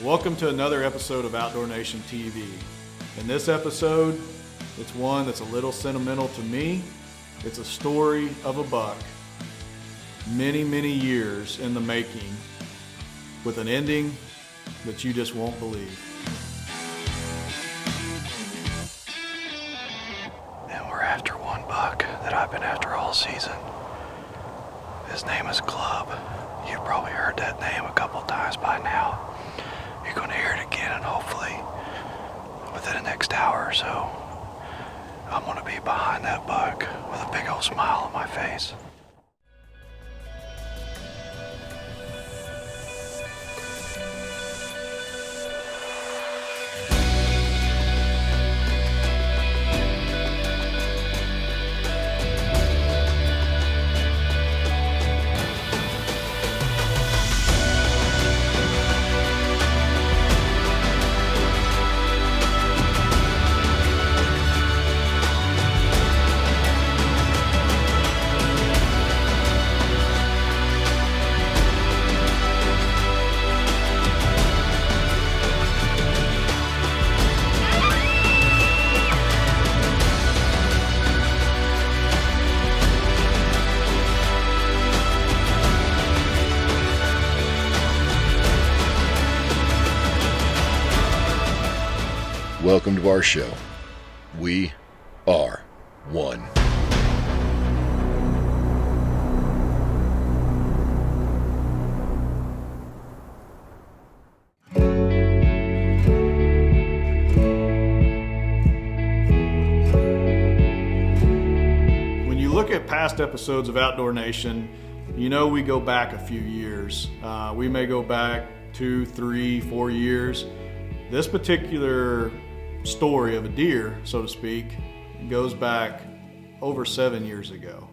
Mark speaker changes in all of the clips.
Speaker 1: Welcome to another episode of Outdoor Nation TV. In this episode, it's one that's a little sentimental to me. It's a story of a buck, many years in the making, with an ending that you just won't believe.
Speaker 2: And we're after one buck that I've been after all season. His name is Club. You've probably heard that name a couple times by now. You're going to hear it again, and hopefully within the next hour or so, I'm going to be behind that buck with a big old smile on my face.
Speaker 3: Welcome to our show. We are one.
Speaker 1: When you look at past episodes of Outdoor Nation, you know we go back a few years. We may go back 2, 3, 4 years. This particular story of a deer, so to speak, goes back over 7 years ago.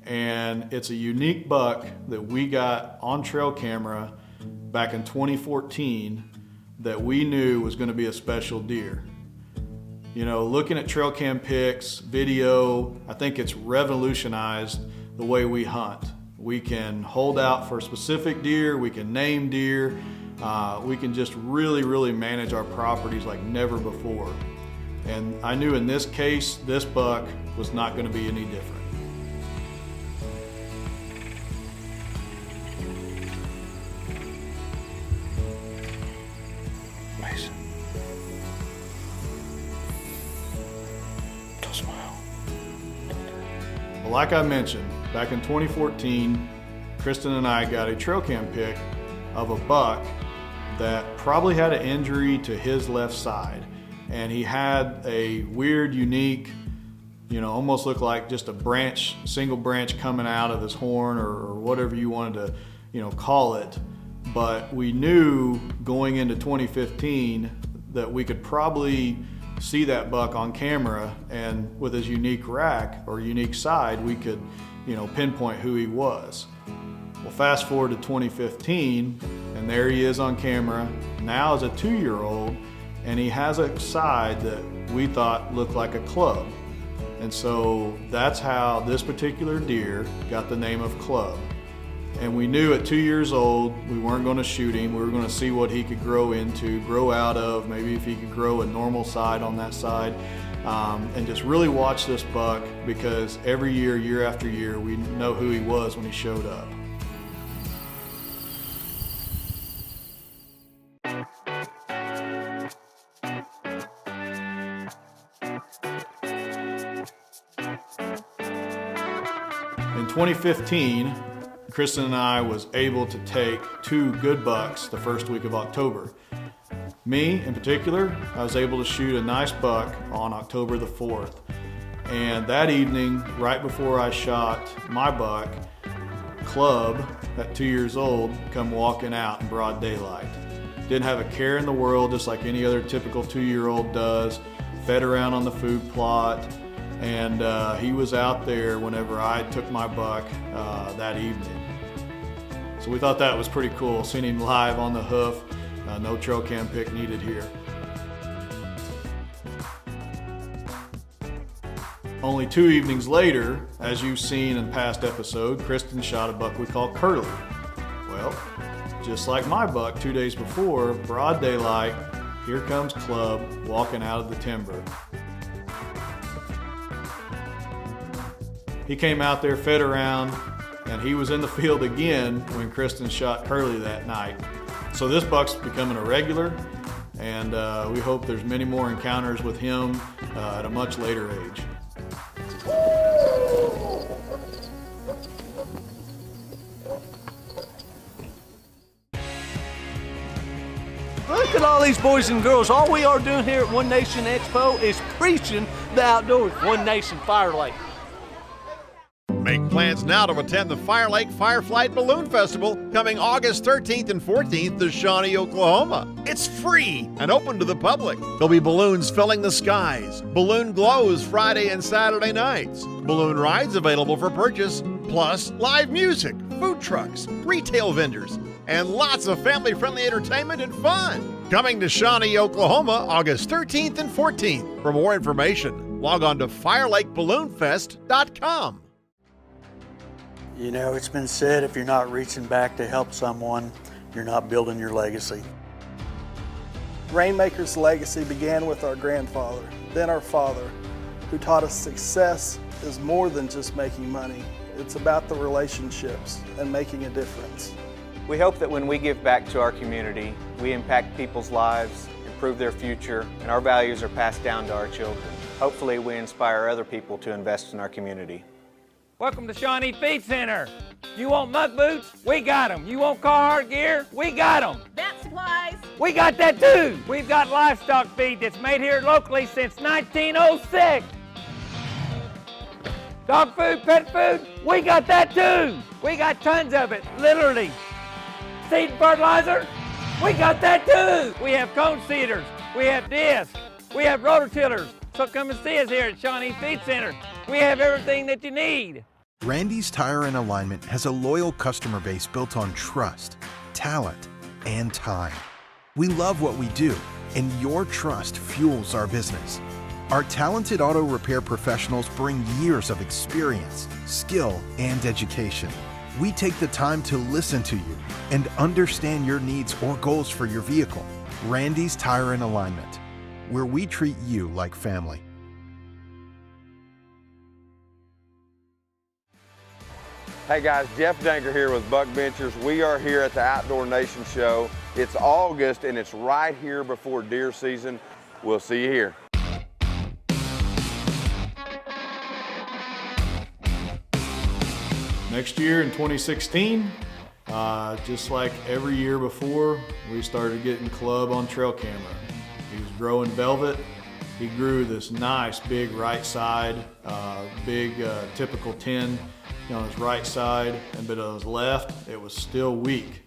Speaker 1: And it's a unique buck that we got on trail camera back in 2014 that we knew was going to be a special deer. You know, looking at trail cam pics, video, I think it's revolutionized the way we hunt. We can hold out for a specific deer, we can name deer, we can just really manage our properties like never before. And I knew in this case, this buck was not going to be any different.
Speaker 2: Mason. Don't smile.
Speaker 1: Well, like I mentioned, back in 2014, Kristen and I got a trail cam pic of a buck that probably had an injury to his left side. And he had a weird, unique, almost looked like just a branch, single branch coming out of his horn or whatever you wanted to, call it. But we knew going into 2015 that we could probably see that buck on camera, and with his unique rack or unique side, we could, pinpoint who he was. Well, fast forward to 2015, and there he is on camera, now as a 2-year-old, and he has a side that we thought looked like a club. And so that's how this particular deer got the name of Club. And we knew at 2 years old, we weren't going to shoot him. We were going to see what he could grow into, grow out of, maybe if he could grow a normal side on that side. And just really watch this buck, because every year, year after year, we know who he was when he showed up. In 2015, Kristen and I was able to take 2 good bucks the first week of October. Me, in particular, I was able to shoot a nice buck on October the 4th. And that evening, right before I shot my buck, Club, at 2 years old, come walking out in broad daylight. Didn't have a care in the world, just like any other typical 2-year-old does. Fed around on the food plot. And he was out there whenever I took my buck that evening. So we thought that was pretty cool, seeing him live on the hoof. No trail cam pic needed here. Only 2 evenings later, as you've seen in past episode, Kristen shot a buck we call Curly. Well, just like my buck 2 days before, broad daylight, here comes Club walking out of the timber. He came out there, fed around, and he was in the field again when Kristen shot Curly that night. So this buck's becoming a regular, and we hope there's many more encounters with him at a much later age.
Speaker 4: Look at all these boys and girls. All we are doing here at One Nation Expo is preaching the outdoors. One Nation Fire Lake.
Speaker 5: Make plans now to attend the Fire Lake Fireflight Balloon Festival coming August 13th and 14th to Shawnee, Oklahoma. It's free and open to the public. There'll be balloons filling the skies, balloon glows Friday and Saturday nights, balloon rides available for purchase, plus live music, food trucks, retail vendors, and lots of family-friendly entertainment and fun. Coming to Shawnee, Oklahoma, August 13th and 14th. For more information, log on to FireLakeBalloonFest.com.
Speaker 6: You know, it's been said if you're not reaching back to help someone, you're not building your legacy.
Speaker 7: Rainmaker's legacy began with our grandfather, then our father, who taught us success is more than just making money. It's about the relationships and making a difference.
Speaker 8: We hope that when we give back to our community, we impact people's lives, improve their future, and our values are passed down to our children. Hopefully, we inspire other people to invest in our community.
Speaker 9: Welcome to Shawnee Feed Center. You want muck boots? We got them. You want Carhartt gear? We got them.
Speaker 10: Vet supplies?
Speaker 9: We got that too. We've got livestock feed that's made here locally since 1906. Dog food, pet food? We got that too. We got tons of it, literally. Seed and fertilizer? We got that too. We have cone seeders. We have discs. We have rototillers. So come and see us here at Shawnee Feed Center. We have everything that you need.
Speaker 11: Randy's Tire and Alignment has a loyal customer base built on trust, talent, and time. We love what we do, and your trust fuels our business. Our talented auto repair professionals bring years of experience, skill, and education. We take the time to listen to you and understand your needs or goals for your vehicle. Randy's Tire and Alignment, where we treat you like family.
Speaker 12: Hey guys, Jeff Danker here with Buck Ventures. We are here at the Outdoor Nation Show. It's August and it's right here before deer season. We'll see you here.
Speaker 1: Next year in 2016, just like every year before, we started getting Club on trail camera. He was growing velvet. He grew this nice big right side, typical 10 on his right side, but on his left, it was still weak.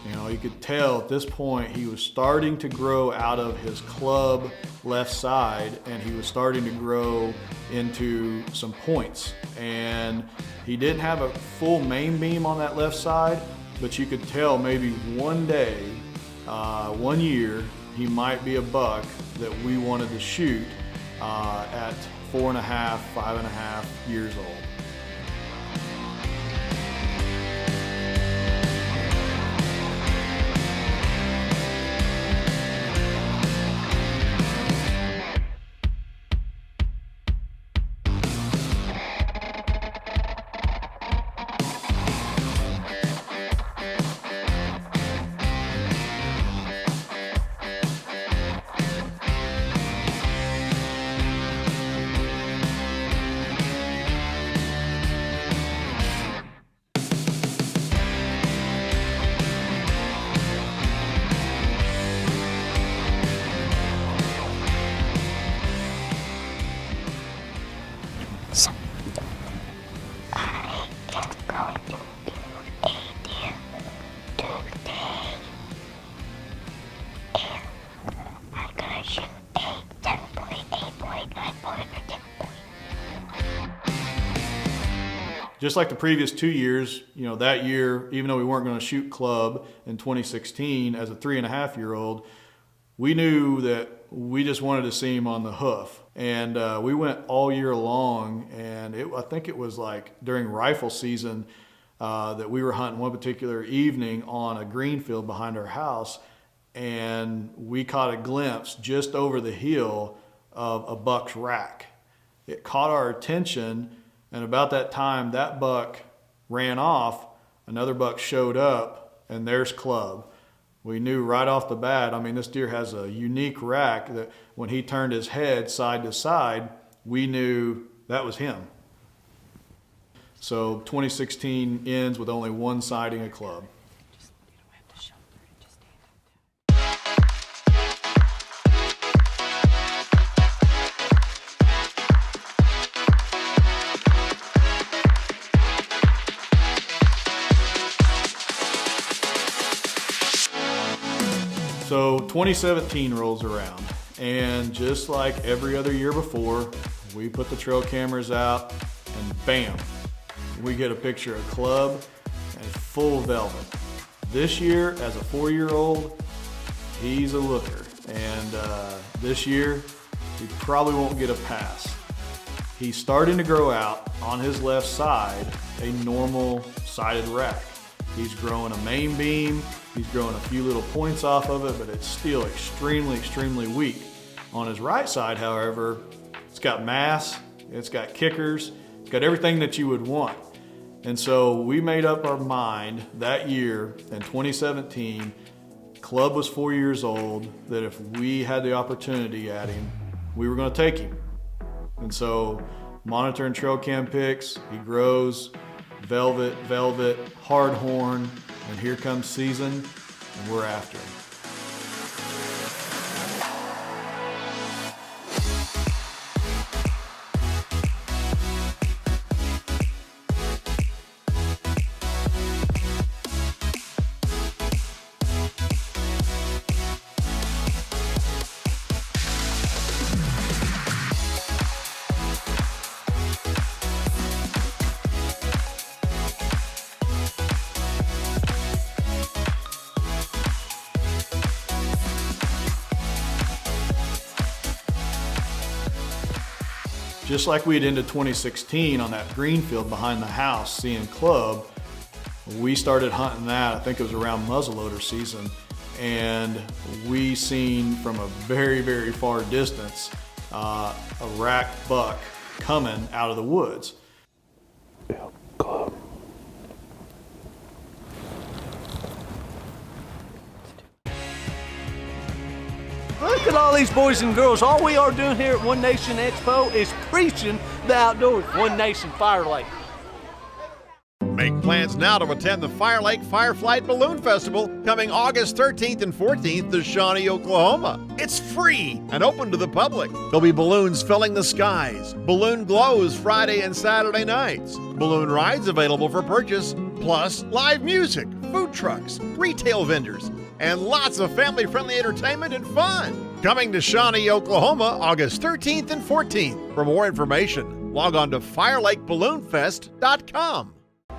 Speaker 1: You know, you could tell at this point he was starting to grow out of his Club left side, and he was starting to grow into some points. And he didn't have a full main beam on that left side, but you could tell maybe one day, 1 year, he might be a buck that we wanted to shoot at 4.5, 5.5 years old. Just like the previous 2 years, you know, that year, even though we weren't going to shoot Club in 2016 as a 3.5-year-old, we knew that we just wanted to see him on the hoof. And we went all year long, and I think it was like during rifle season, that we were hunting one particular evening on a green field behind our house, and we caught a glimpse just over the hill of a buck's rack. It caught our attention, and about that time that buck ran off, another buck showed up, and there's Club. We knew right off the bat, I mean, this deer has a unique rack that when he turned his head side to side, we knew that was him. So 2016 ends with only one sighting of Club. So 2017 rolls around, and just like every other year before, we put the trail cameras out, and bam, we get a picture of Club and full velvet. This year, as a 4-year-old, he's a looker, and this year, he probably won't get a pass. He's starting to grow out on his left side a normal sided rack. He's growing a main beam, he's growing a few little points off of it, but it's still extremely, extremely weak. On his right side, however, it's got mass, it's got kickers, it's got everything that you would want. And so we made up our mind that year in 2017, Club was 4 years old, that if we had the opportunity at him, we were gonna take him. And so monitoring trail cam pics, he grows, velvet, hard horn, and here comes season, and we're after him. Just like we had ended 2016 on that green field behind the house, seeing Club, we started hunting that, I think it was around muzzleloader season, and we seen from a very, very far distance a racked buck coming out of the woods.
Speaker 2: Yeah, Club.
Speaker 4: Look at all these boys and girls. All we are doing here at One Nation Expo is preaching the outdoors. One Nation Fire Lake.
Speaker 5: Make plans now to attend the Fire Lake Fireflight Balloon Festival coming August 13th and 14th to Shawnee, Oklahoma. It's free and open to the public. There'll be balloons filling the skies, balloon glows Friday and Saturday nights, balloon rides available for purchase, plus live music, food trucks, retail vendors, and lots of family-friendly entertainment and fun. Coming to Shawnee, Oklahoma, August 13th and 14th. For more information, log on to FireLakeBalloonFest.com.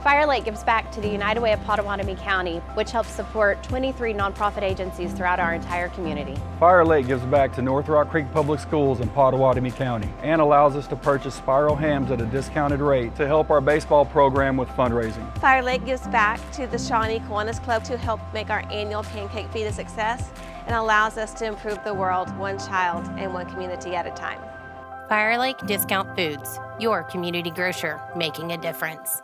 Speaker 10: Fire Lake gives back to the United Way of Potawatomi County, which helps support 23 nonprofit agencies throughout our entire community.
Speaker 13: Fire Lake gives back to North Rock Creek Public Schools in Potawatomi County and allows us to purchase spiral hams at a discounted rate to help our baseball program with fundraising.
Speaker 14: Fire Lake gives back to the Shawnee Kiwanis Club to help make our annual Pancake Feed a success and allows us to improve the world one child and one community at a time.
Speaker 15: Fire Lake Discount Foods, your community grocer, making a difference.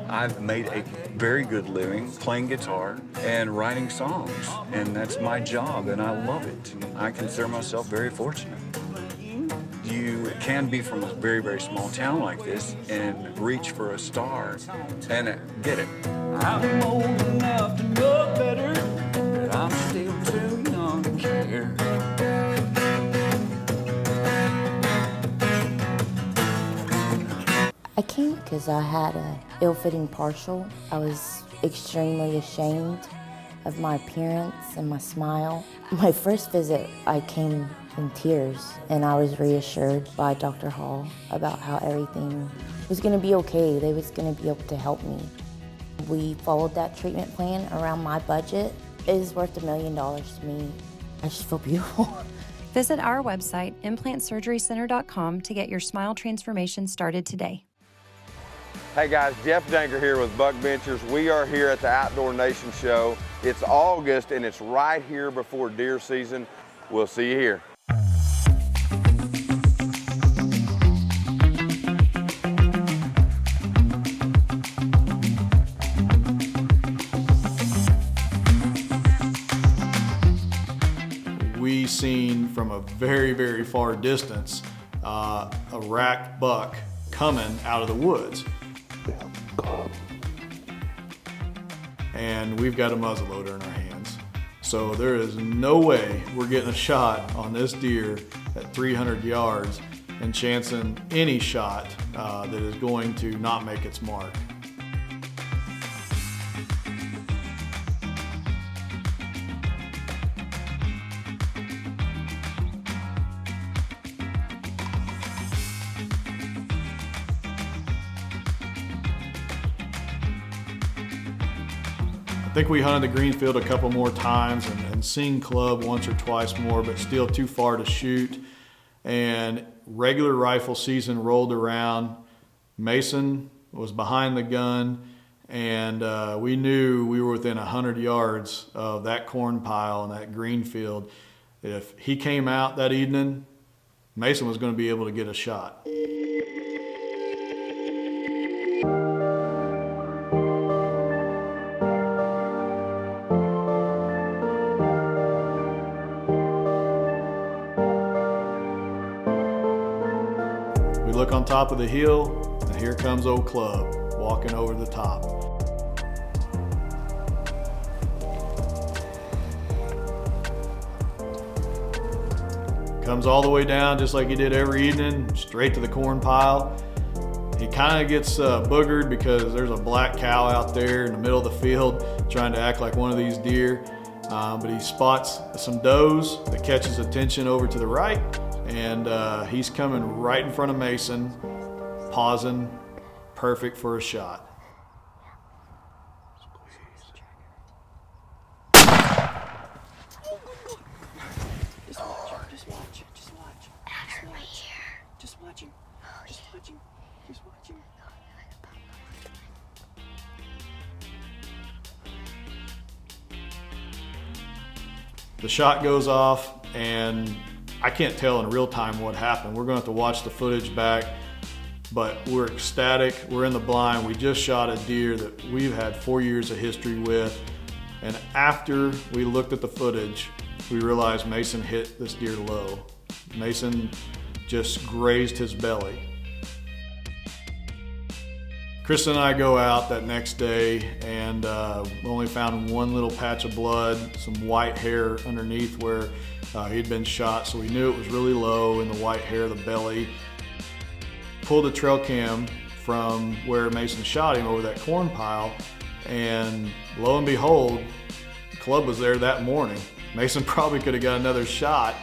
Speaker 16: I've made a very good living playing guitar and writing songs, and that's my job, and I love it. I consider myself very fortunate. You can be from a very, very small town like this and reach for a star and get it.
Speaker 17: I'm old enough to know better, but I'm still too young to care.
Speaker 18: I came because I had an ill-fitting partial. I was extremely ashamed of my appearance and my smile. My first visit, I came in tears, and I was reassured by Dr. Hall about how everything was going to be okay. They was going to be able to help me. We followed that treatment plan around my budget. It is worth $1 million to me. I just feel beautiful.
Speaker 19: Visit our website, implantsurgerycenter.com, to get your smile transformation started today.
Speaker 12: Hey guys, Jeff Danker here with Buck Ventures. We are here at the Outdoor Nation Show. It's August and it's right here before deer season. We'll see you here.
Speaker 1: We seen from a very, very far distance a rack buck coming out of the woods. And we've got a muzzleloader in our hands. So there is no way we're getting a shot on this deer at 300 yards and chancing any shot that is going to not make its mark. I think we hunted the green field a couple more times and seen club once or twice more, but still too far to shoot. And regular rifle season rolled around. Mason was behind the gun, and we knew we were within 100 yards of that corn pile and that green field. If he came out that evening, Mason was going to be able to get a shot. We look on top of the hill, and here comes old Club walking over the top. Comes all the way down just like he did every evening, straight to the corn pile. He kind of gets boogered because there's a black cow out there in the middle of the field trying to act like one of these deer. But he spots some does that catches attention over to the right. And he's coming right in front of Mason, pausing, perfect for a shot. The shot goes off, and I can't tell in real time what happened. We're going to have to watch the footage back, but we're ecstatic. We're in the blind. We just shot a deer that we've had 4 years of history with, and after we looked at the footage, we realized Mason hit this deer low. Mason just grazed his belly. Kristen and I go out that next day, and only found one little patch of blood, some white hair underneath where he'd been shot, so we knew it was really low in the white hair of the belly. Pulled the trail cam from where Mason shot him over that corn pile, and lo and behold, Club was there that morning. Mason probably could have got another shot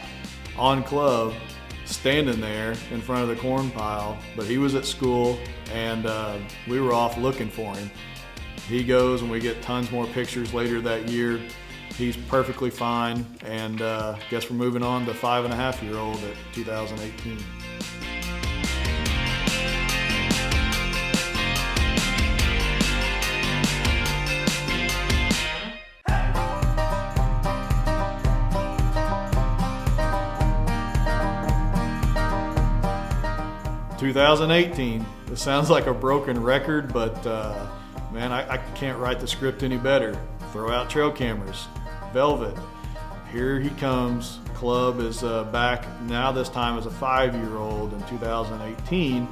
Speaker 1: on Club standing there in front of the corn pile, but he was at school, and we were off looking for him. He goes, and we get tons more pictures later that year. He's perfectly fine, and guess we're moving on to 5.5-year-old at 2018. "2018, this sounds like a broken record, but man, I can't write the script any better. Throw out trail cameras. Velvet. Here he comes. Club is back now, this time as a 5-year-old in 2018.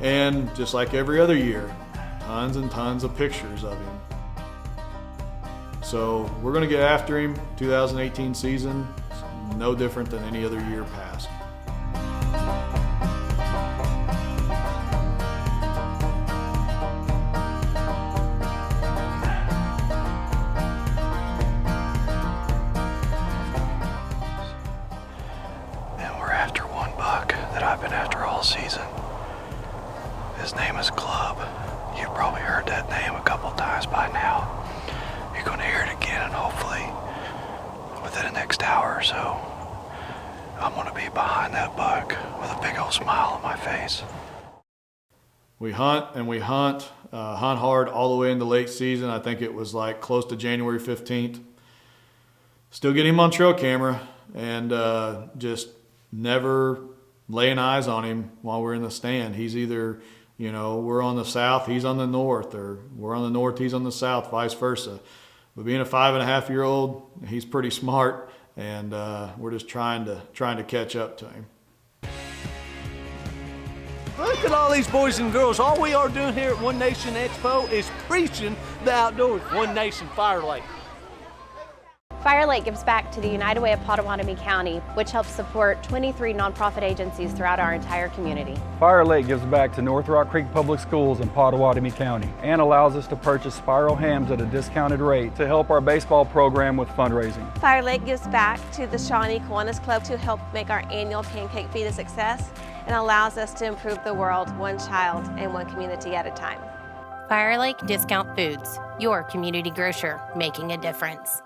Speaker 1: And just like every other year, tons and tons of pictures of him. So we're going to get after him. 2018 season, no different than any other year past.
Speaker 2: I've been after all season. His name is Club. You've probably heard that name a couple times by now. You're going to hear it again, and hopefully within the next hour or so, I'm going to be behind that buck with a big old smile on my face.
Speaker 1: We hunt and we hunt hard all the way into late season. I think it was like close to January 15th. Still get him on trail camera and just never laying eyes on him while we're in the stand. He's either, we're on the south, he's on the north, or we're on the north, he's on the south, vice versa. But being a 5.5-year-old, he's pretty smart, and we're just trying to catch up to him.
Speaker 4: Look at all these boys and girls. All we are doing here at One Nation Expo is preaching the outdoors. One Nation Fire Lake.
Speaker 10: Fire Lake gives back to the United Way of Potawatomi County, which helps support 23 nonprofit agencies throughout our entire community.
Speaker 13: Fire Lake gives back to North Rock Creek Public Schools in Potawatomi County and allows us to purchase spiral hams at a discounted rate to help our baseball program with fundraising.
Speaker 14: Fire Lake gives back to the Shawnee Kiwanis Club to help make our annual pancake feed a success and allows us to improve the world one child and one community at a time.
Speaker 15: Fire Lake Discount Foods, your community grocer, making a difference.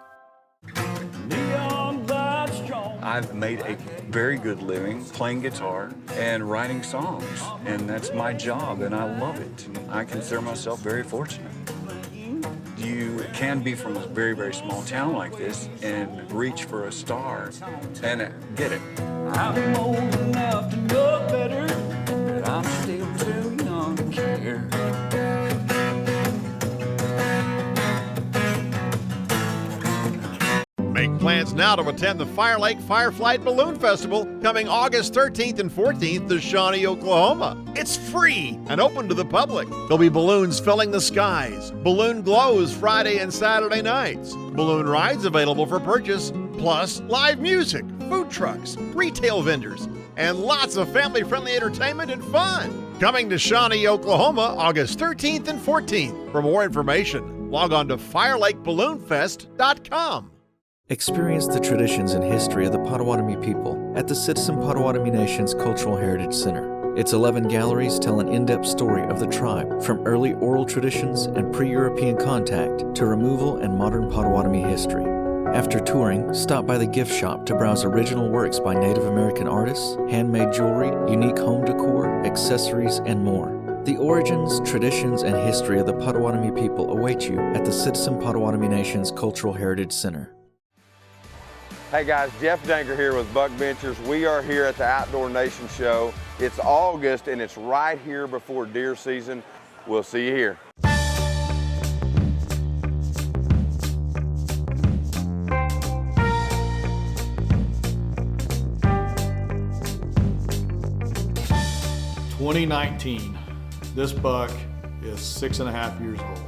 Speaker 16: I've made a very good living playing guitar and writing songs, and that's my job, and I love it. I consider myself very fortunate. You can be from a very, very small town like this and reach for a star and get it.
Speaker 17: I'm old enough to know better, but I'm still too young to care.
Speaker 5: Make plans now to attend the Fire Lake Fireflight Balloon Festival coming August 13th and 14th to Shawnee, Oklahoma. It's free and open to the public. There'll be balloons filling the skies, balloon glows Friday and Saturday nights, balloon rides available for purchase, plus live music, food trucks, retail vendors, and lots of family-friendly entertainment and fun. Coming to Shawnee, Oklahoma, August 13th and 14th. For more information, log on to FireLakeBalloonFest.com.
Speaker 19: Experience the traditions and history of the Potawatomi people at the Citizen Potawatomi Nation's Cultural Heritage Center. Its 11 galleries tell an in-depth story of the tribe, from early oral traditions and pre-European contact to removal and modern Potawatomi history. After touring, stop by the gift shop to browse original works by Native American artists, handmade jewelry, unique home decor, accessories, and more. The origins, traditions, and history of the Potawatomi people await you at the Citizen Potawatomi Nation's Cultural Heritage Center.
Speaker 12: Hey guys, Jeff Danger here with Buck Ventures. We are here at the Outdoor Nation Show. It's August and it's right here before deer season. We'll see you here.
Speaker 1: "2019, this buck is 6.5 years old.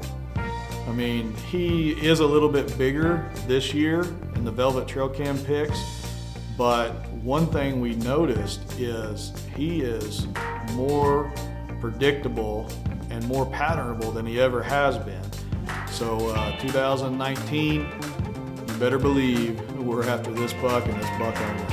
Speaker 1: I mean, he is a little bit bigger this year in the Velvet Trail Cam pics, but one thing we noticed is he is more predictable and more patternable than he ever has been. So 2019, you better believe we're after this buck and this buck only.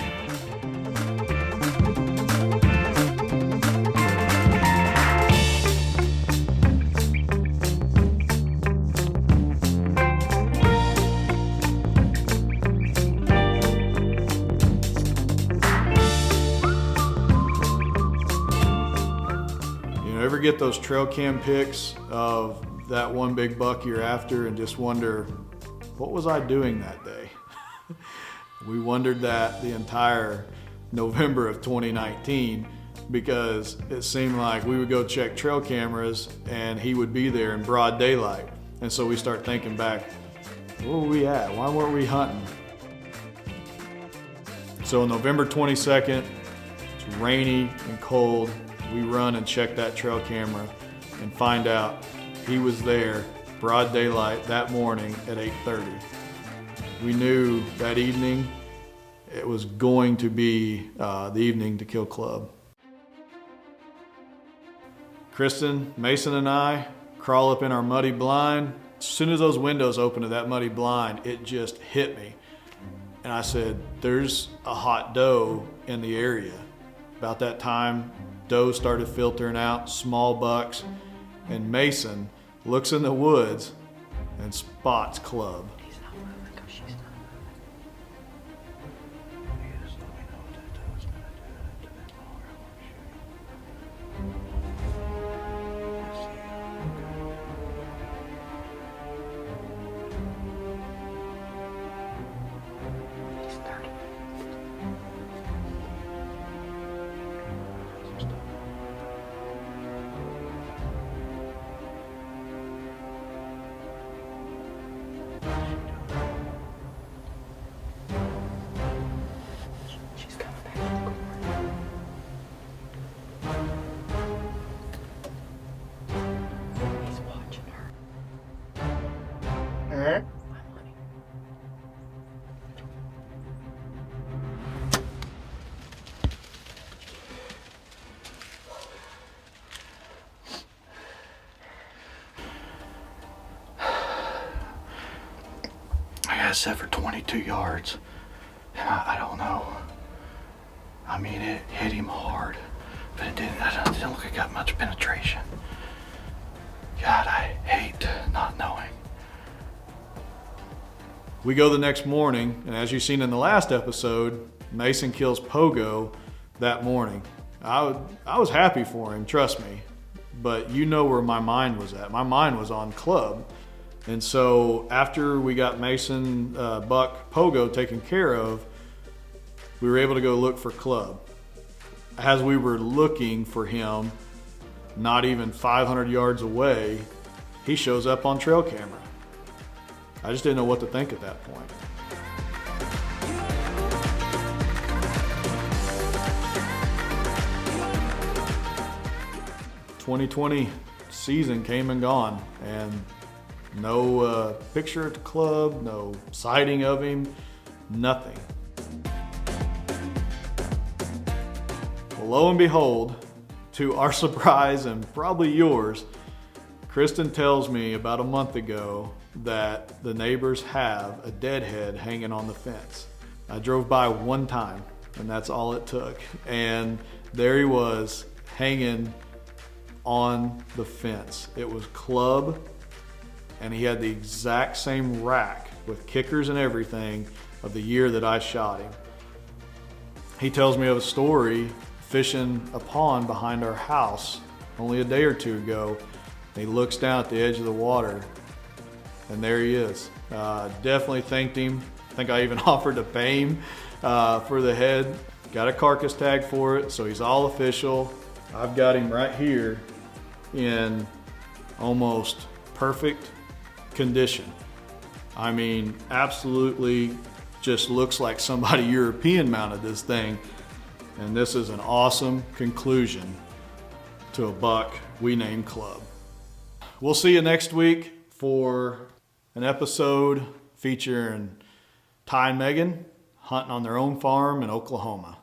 Speaker 1: Ever get those trail cam pics of that one big buck you're after and just wonder, what was I doing that day? We wondered that the entire November of 2019 because it seemed like we would go check trail cameras and he would be there in broad daylight. And so we start thinking back, where were we at? Why weren't we hunting? So November 22nd, it's rainy and cold. We run and check that trail camera and find out he was there broad daylight that morning at 8:30. We knew that evening it was going to be the evening to kill club. Kristen, Mason, and I crawl up in our muddy blind. As soon as those windows opened to that muddy blind, it just hit me. And I said, there's a hot doe in the area. About that time, does started filtering out, small bucks, and Mason looks in the woods and spots club.
Speaker 2: He's not moving because she's not moving. You just let me know what that doe's gonna do. It's a bit longer. I I set for 22 yards. And I don't know. I mean, it hit him hard, but it didn't look like it got much penetration. God, I hate not knowing.
Speaker 1: We go the next morning, and as you've seen in the last episode, Mason kills Pogo that morning. I was happy for him, trust me, but you know where my mind was at. My mind was on Club. And so after we got Mason, Buck, Pogo taken care of, we were able to go look for Club. As we were looking for him, not even 500 yards away, he shows up on trail camera. I just didn't know what to think at that point. The 2020 season came and gone, and no picture at the club, no sighting of him, nothing. Well, lo and behold, to our surprise and probably yours, Kristen tells me about a month ago that the neighbors have a deadhead hanging on the fence. I drove by one time, and that's all it took. And there he was, hanging on the fence. It was Club, and he had the exact same rack with kickers and everything of the year that I shot him. He tells me of a story fishing a pond behind our house only a day or two ago. He looks down at the edge of the water, and there he is. Definitely thanked him. I think I even offered to pay him for the head. Got a carcass tag for it, so he's all official. I've got him right here in almost perfect condition. I mean, absolutely just looks like somebody European mounted this thing. And this is an awesome conclusion to a buck we named Club. We'll see you next week for an episode featuring Ty and Megan hunting on their own farm in Oklahoma.